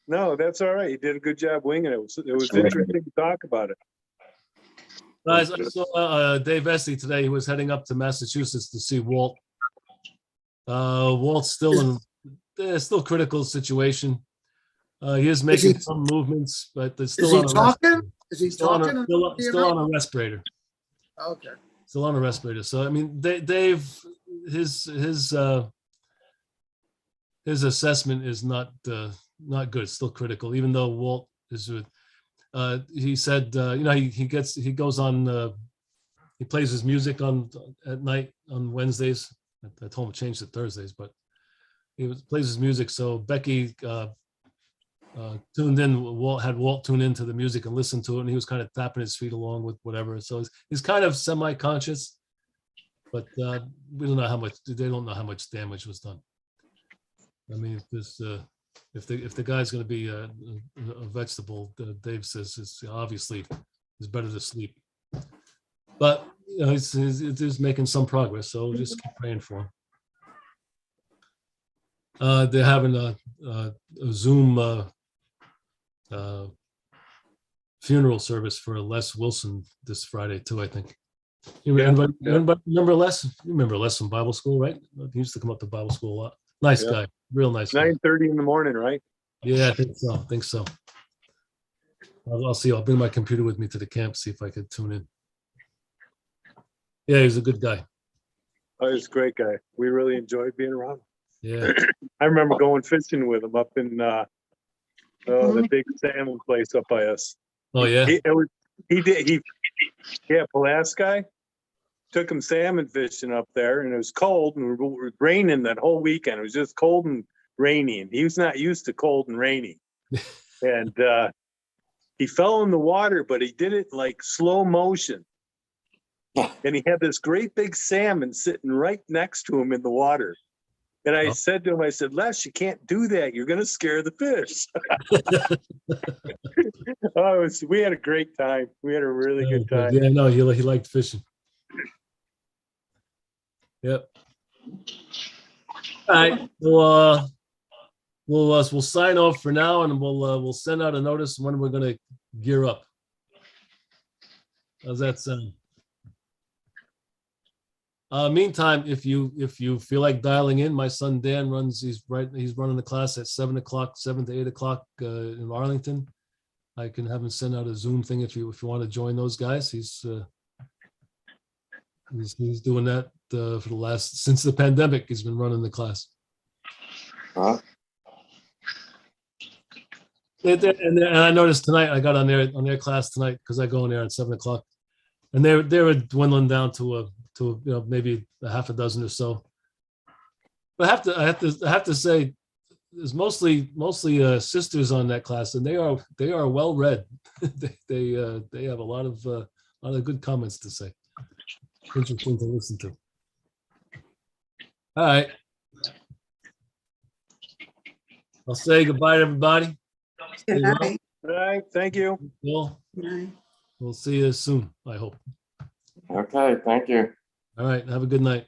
S4: No, that's all right. You did a good job winging it. It was interesting to talk about it.
S1: Guys, I saw Dave Esty today. He was heading up to Massachusetts to see Walt. Walt's still still critical situation. He is making some movements, but there's
S9: Is
S1: still
S9: he talking? Is he
S1: still on
S9: talking?
S1: still on a respirator.
S9: Okay.
S1: Still on a respirator. So I mean, Dave, his assessment is not good. It's still critical, even though Walt is with. He said, he goes on. He plays his music at night on Wednesdays. I told him to change to Thursdays, but he plays his music. So Becky tuned in. Had Walt tune into the music and listen to it, and he was kind of tapping his feet along with whatever. So he's kind of semi-conscious, but we don't know how much. They don't know how much damage was done. I mean, if the guy's going to be a vegetable, Dave says it's obviously it's better to sleep. But it is making some progress, so we'll just keep praying for him. They're having a Zoom funeral service for Les Wilson this Friday too, I think. Anybody remember Les? You remember Les from Bible school, right? He used to come up to Bible school a lot. Nice
S4: Yeah.
S1: guy, real nice guy.
S4: 9:30 in the morning, right?
S1: Yeah, I think so. I'll see. I'll bring my computer with me to the camp, see if I could tune in. Yeah, he's a good guy.
S4: Oh, he's a great guy. We really enjoyed being around him.
S1: Yeah.
S4: I remember going fishing with him up in the big salmon place up by us.
S1: Oh yeah.
S4: Pulaski took him salmon fishing up there, and it was cold and it was raining that whole weekend. It was just cold and rainy, and he was not used to cold and rainy. And he fell in the water, but he did it like slow motion. And he had this great big salmon sitting right next to him in the water. And I said to him, I said, Les, you can't do that. You're going to scare the fish. We had a great time. We had a really good time.
S1: Yeah, no, he liked fishing. Yep. All right. We'll sign off for now, and we'll send out a notice when we're gonna gear up. How's that sound? Meantime, if you feel like dialing in, my son Dan he's running the class at 7 to 8 o'clock in Arlington. I can have him send out a Zoom thing if you want to join those guys. He's doing that for since the pandemic. He's been running the class.
S7: Huh?
S1: And I noticed tonight I got on their class tonight because I go in there at 7 o'clock, and they were dwindling down to maybe a half a dozen or so. But I have to say, there's mostly sisters on that class, and they are well read. they have a lot of good comments to say. Interesting to listen to. All right. I'll say goodbye to everybody.
S8: Good
S1: Stay well.
S8: night.
S4: All right, thank you.
S1: Bill,
S8: Good night.
S1: we'll see you soon, I hope.
S7: Okay, thank you.
S1: All right, have a good night.